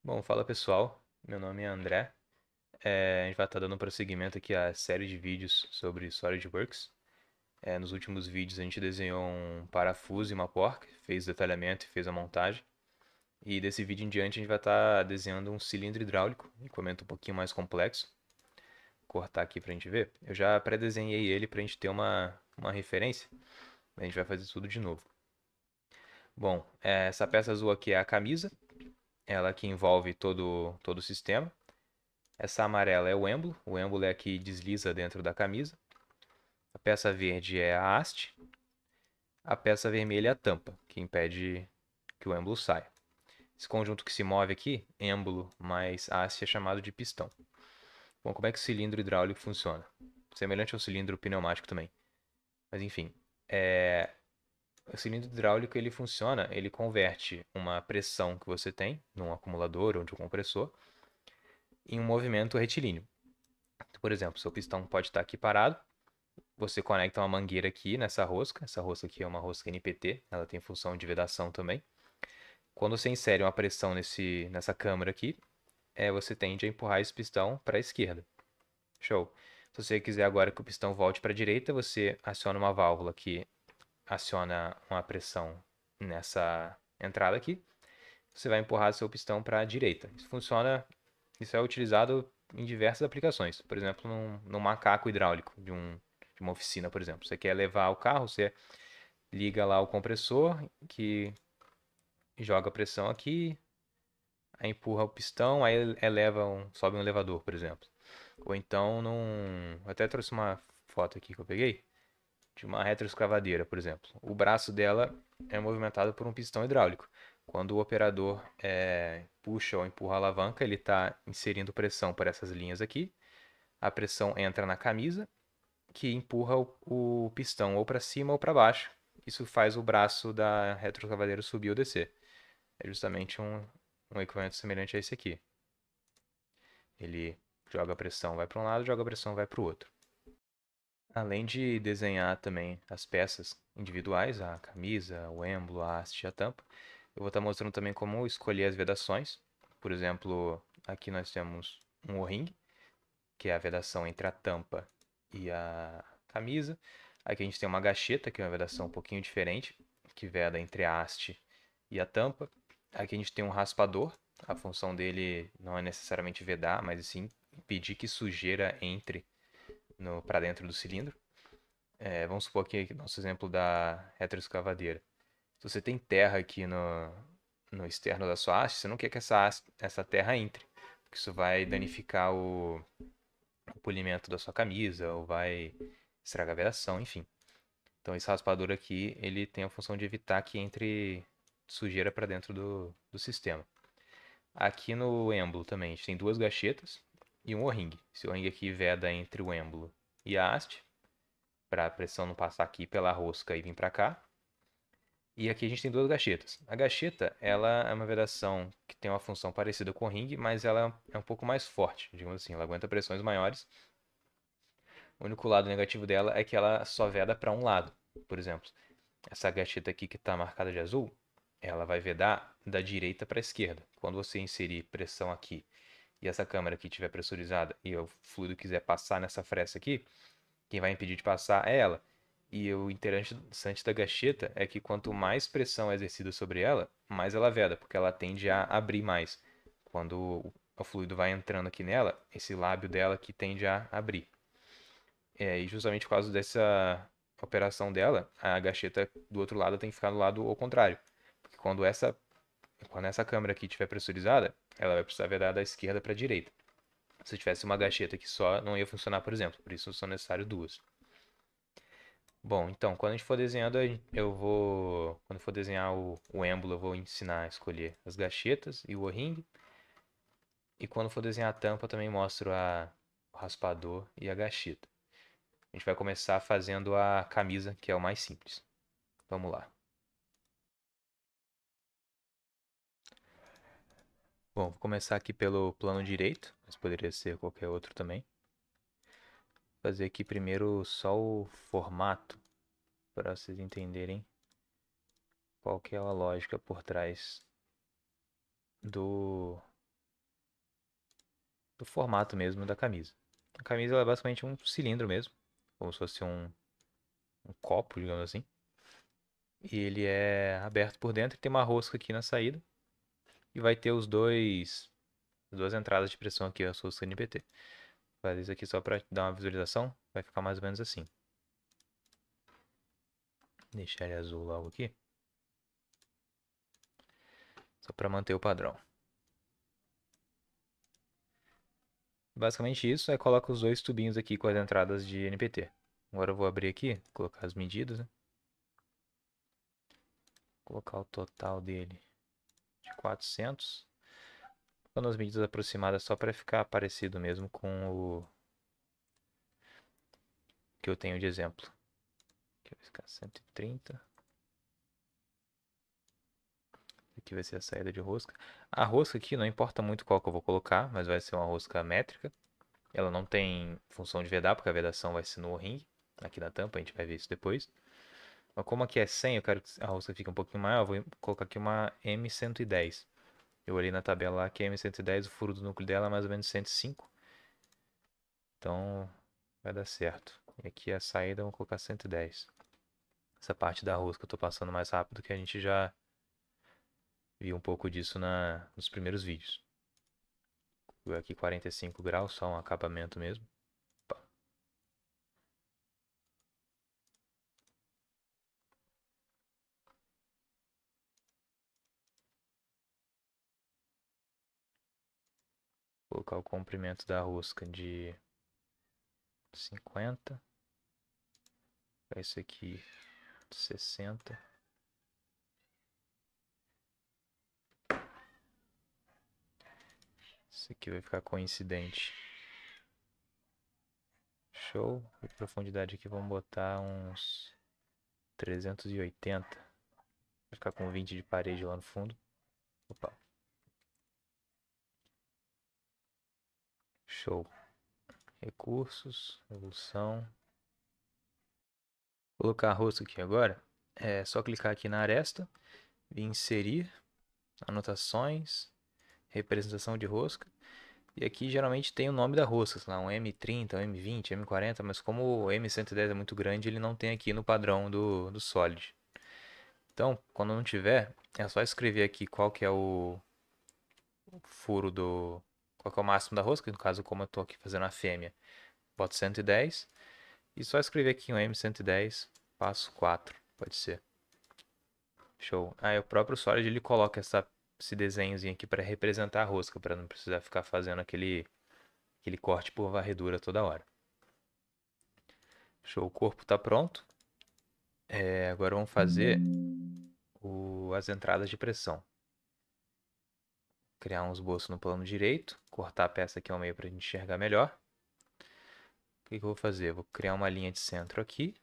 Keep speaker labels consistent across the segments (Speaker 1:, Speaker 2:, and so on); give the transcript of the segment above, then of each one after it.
Speaker 1: Bom, fala pessoal, meu nome é André. A gente vai estar dando prosseguimento aqui à série de vídeos sobre SolidWorks. Nos últimos vídeos a gente desenhou um parafuso e uma porca, fez o detalhamento e fez a montagem. E desse vídeo em diante a gente vai estar desenhando um cilindro hidráulico, um equipamento um pouquinho mais complexo. Vou cortar aqui para a gente ver. Eu já pré-desenhei ele para a gente ter uma referência. A gente vai fazer tudo de novo. Bom, essa peça azul aqui é a camisa, ela que envolve todo o sistema. Essa amarela é o êmbolo é a que desliza dentro da camisa. A peça verde é a haste. A peça vermelha é a tampa, que impede que o êmbolo saia. Esse conjunto que se move aqui, êmbolo mais haste, é chamado de pistão. Bom, como é que o cilindro hidráulico funciona? Semelhante ao cilindro pneumático também. Mas enfim, o cilindro hidráulico ele funciona, ele converte uma pressão que você tem num acumulador ou de um compressor em um movimento retilíneo. Por exemplo, seu pistão pode estar aqui parado. Você conecta uma mangueira aqui nessa rosca. Essa rosca aqui é uma rosca NPT, ela tem função de vedação também. Quando você insere uma pressão nessa câmara aqui, você tende a empurrar esse pistão para a esquerda. Show. Se você quiser agora que o pistão volte para a direita, você aciona uma válvula que aciona uma pressão nessa entrada aqui. Você vai empurrar seu pistão para a direita. Isso é utilizado em diversas aplicações. Por exemplo, num macaco hidráulico de uma oficina, por exemplo. Você quer levar o carro, você liga lá o compressor que joga a pressão aqui, aí empurra o pistão, aí sobe um elevador, por exemplo. Ou então eu até trouxe uma foto aqui que eu peguei de uma retroescavadeira, por exemplo. O braço dela é movimentado por um pistão hidráulico. Quando o operador puxa ou empurra a alavanca, ele está inserindo pressão por essas linhas aqui. A pressão entra na camisa, que empurra o pistão ou para cima ou para baixo. Isso faz o braço da retroescavadeira subir ou descer. É justamente um equipamento semelhante a esse aqui. Ele joga a pressão, vai para um lado, joga a pressão, vai para o outro. Além de desenhar também as peças individuais, a camisa, o êmbolo, a haste e a tampa, eu vou estar mostrando também como escolher as vedações. Por exemplo, aqui nós temos um O-ring, que é a vedação entre a tampa e a camisa. Aqui a gente tem uma gacheta, que é uma vedação um pouquinho diferente, que veda entre a haste e a tampa. Aqui a gente tem um raspador. A função dele não é necessariamente vedar, mas sim impedir que sujeira entre para dentro do cilindro. Vamos supor aqui nosso exemplo da retroescavadeira. Se você tem terra aqui no externo da sua haste, você não quer que essa terra entre, porque isso vai danificar o polimento da sua camisa ou vai estragar a vedação, enfim. Então esse raspador aqui, ele tem a função de evitar que entre sujeira para dentro do sistema. Aqui no êmbolo também, a gente tem duas gachetas e um O-ring. Esse O-ring aqui veda entre o êmbolo e a haste, para a pressão não passar aqui pela rosca e vir para cá. E aqui a gente tem duas gachetas. A gacheta, ela é uma vedação que tem uma função parecida com o ring, mas ela é um pouco mais forte, digamos assim. Ela aguenta pressões maiores. O único lado negativo dela é que ela só veda para um lado. Por exemplo, essa gacheta aqui que está marcada de azul, ela vai vedar da direita para a esquerda. Quando você inserir pressão aqui e essa câmera aqui estiver pressurizada e o fluido quiser passar nessa fresta aqui, quem vai impedir de passar é ela. E o interessante da gacheta é que quanto mais pressão é exercida sobre ela, mais ela veda, porque ela tende a abrir mais. Quando o fluido vai entrando aqui nela, esse lábio dela que tende a abrir. E justamente por causa dessa operação dela, a gacheta do outro lado tem que ficar do lado ao contrário. Porque quando essa câmera aqui estiver pressurizada, ela vai precisar vedar da esquerda para a direita. Se tivesse uma gacheta que só, não ia funcionar, por exemplo. Por isso são necessárias duas. Bom, então, quando a gente for desenhando, quando for desenhar o êmbolo, eu vou ensinar a escolher as gachetas e o O-ring. E quando for desenhar a tampa, eu também mostro o raspador e a gacheta. A gente vai começar fazendo a camisa, que é o mais simples. Vamos lá. Bom, vou começar aqui pelo plano direito, mas poderia ser qualquer outro também. Fazer aqui primeiro só o formato, para vocês entenderem qual que é a lógica por trás do do formato mesmo da camisa. A camisa ela é basicamente um cilindro mesmo, como se fosse um copo, digamos assim. E ele é aberto por dentro e tem uma rosca aqui na saída. E vai ter as duas entradas de pressão aqui, as roscas NPT. Vou fazer isso aqui só para dar uma visualização, vai ficar mais ou menos assim. Deixar ele azul logo aqui. Só para manter o padrão. Basicamente isso, aí coloca os dois tubinhos aqui com as entradas de NPT. Agora eu vou abrir aqui, colocar as medidas, né? Colocar o total dele de 400. Colocando as medidas aproximadas só para ficar parecido mesmo com o que eu tenho de exemplo. Aqui vai ficar 130. Aqui vai ser a saída de rosca. A rosca aqui não importa muito qual que eu vou colocar, mas vai ser uma rosca métrica. Ela não tem função de vedar, porque a vedação vai ser no ring, aqui na tampa, a gente vai ver isso depois. Mas como aqui é 100, eu quero que a rosca fique um pouquinho maior, eu vou colocar aqui uma M110. Eu olhei na tabela lá que a M110, o furo do núcleo dela é mais ou menos 105. Então vai dar certo. E aqui a saída eu vou colocar 110. Essa parte da rosca eu tô passando mais rápido que a gente já viu um pouco disso nos primeiros vídeos. Vou aqui 45 graus, só um acabamento mesmo. Opa. Vou colocar o comprimento da rosca de 50. Esse aqui 60. Esse aqui vai ficar coincidente. Show. E profundidade aqui vamos botar uns 380. Vai ficar com 20 de parede lá no fundo. Opa. Show. Recursos, evolução. Vou colocar a rosca aqui agora. É só clicar aqui na aresta e inserir anotações, representação de rosca. E aqui geralmente tem o nome da rosca, sei lá, um M30, um M20, M40, mas como o M110 é muito grande, ele não tem aqui no padrão do Solid. Então, quando não tiver, é só escrever aqui qual que é o furo do... qual que é o máximo da rosca, no caso, como eu estou aqui fazendo a fêmea, boto 110 e só escrever aqui um M110, passo 4, pode ser. Show. Aí o próprio Solid ele coloca esse desenhozinho aqui para representar a rosca, para não precisar ficar fazendo aquele corte por varredura toda hora. Show, o corpo está pronto. Agora vamos fazer as entradas de pressão. Criar um esboço no plano direito, cortar a peça aqui ao meio para a gente enxergar melhor. O que eu vou fazer? Vou criar uma linha de centro aqui.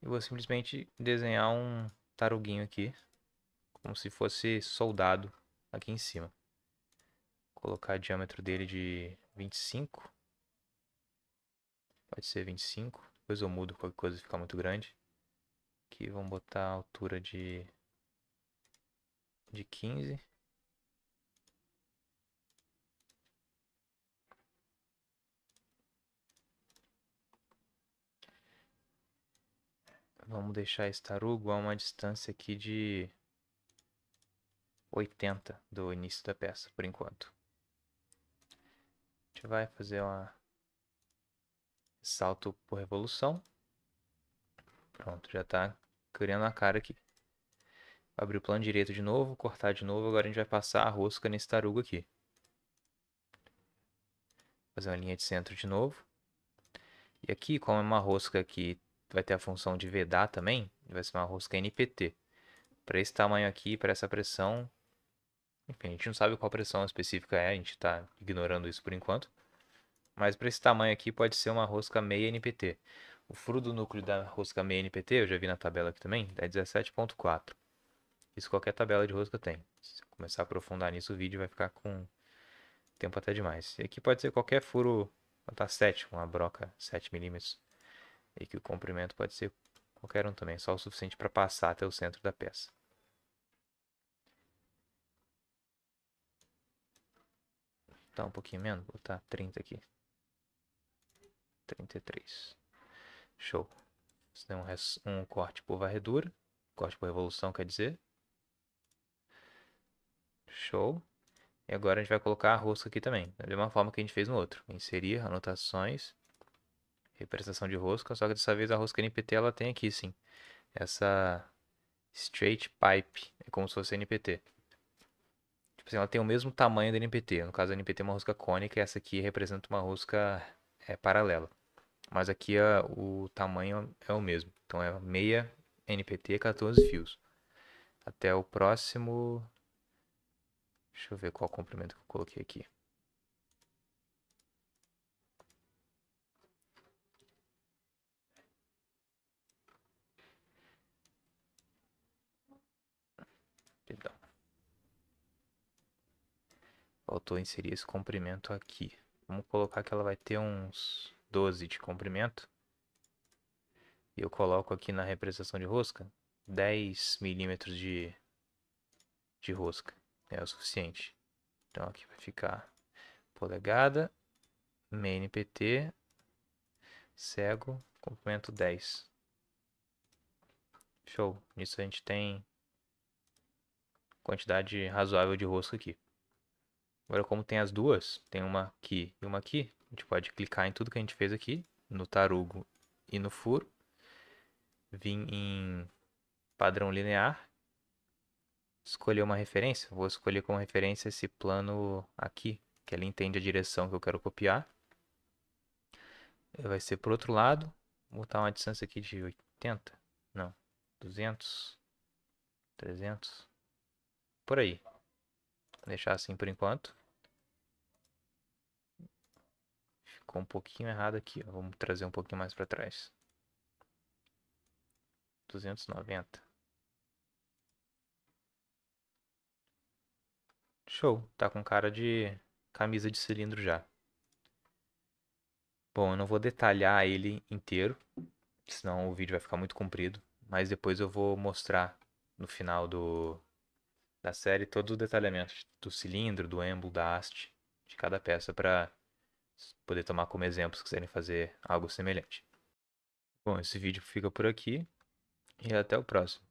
Speaker 1: E vou simplesmente desenhar um taruguinho aqui, como se fosse soldado aqui em cima. Colocar o diâmetro dele de 25. Pode ser 25. Depois eu mudo qualquer coisa ficar muito grande. Aqui vamos botar a altura de 15. Vamos deixar esse tarugo a uma distância aqui de 80 do início da peça, por enquanto. A gente vai fazer um salto por revolução. Pronto, já está criando a cara aqui. Abrir o plano direito de novo, cortar de novo. Agora a gente vai passar a rosca nesse tarugo aqui. Fazer uma linha de centro de novo. E aqui, como é uma rosca que vai ter a função de vedar também, vai ser uma rosca NPT. Para esse tamanho aqui, para essa pressão, enfim, a gente não sabe qual pressão específica é, a gente está ignorando isso por enquanto. Mas para esse tamanho aqui pode ser uma rosca meia NPT. O furo do núcleo da rosca meia NPT, eu já vi na tabela aqui também, é 17.4. Isso qualquer tabela de rosca tem. Se eu começar a aprofundar nisso, o vídeo vai ficar com tempo até demais. E aqui pode ser qualquer furo, botar 7, uma broca 7 milímetros. E que o comprimento pode ser qualquer um também, só o suficiente para passar até o centro da peça. botar um pouquinho menos, vou botar 30 aqui. 33. Show. Você tem um corte por varredura. Corte por revolução, quer dizer. Show. E agora a gente vai colocar a rosca aqui também. Da mesma forma que a gente fez no outro. Inserir anotações. Representação de rosca. Só que dessa vez a rosca NPT ela tem aqui sim. Essa straight pipe. É como se fosse NPT. Tipo assim, ela tem o mesmo tamanho da NPT. No caso, a NPT é uma rosca cônica e essa aqui representa uma rosca paralela. Mas aqui o tamanho é o mesmo. Então é meia NPT, 14 fios. Até o próximo. Deixa eu ver qual comprimento que eu coloquei aqui. Perdão. Faltou inserir esse comprimento aqui. Vamos colocar que ela vai ter uns 12 de comprimento. E eu coloco aqui na representação de rosca 10 milímetros de rosca. É o suficiente. Então aqui vai ficar polegada, meia NPT, cego, comprimento 10. Show. Nisso a gente tem quantidade razoável de rosca aqui. Agora, como tem as duas, tem uma aqui e uma aqui, a gente pode clicar em tudo que a gente fez aqui, no tarugo e no furo, vir em padrão linear, escolher uma referência. Vou escolher como referência esse plano aqui, que ele entende a direção que eu quero copiar. Vai ser por outro lado, vou botar uma distância aqui de 80, não, 200, 300, por aí. Vou deixar assim por enquanto. Ficou um pouquinho errado aqui, ó. Vamos trazer um pouquinho mais para trás. 290. Show, tá com cara de camisa de cilindro já. Bom, eu não vou detalhar ele inteiro, senão o vídeo vai ficar muito comprido. Mas depois eu vou mostrar no final da série todos os detalhamentos do cilindro, do êmbolo, da haste, de cada peça para poder tomar como exemplo se quiserem fazer algo semelhante. Bom, esse vídeo fica por aqui e até o próximo.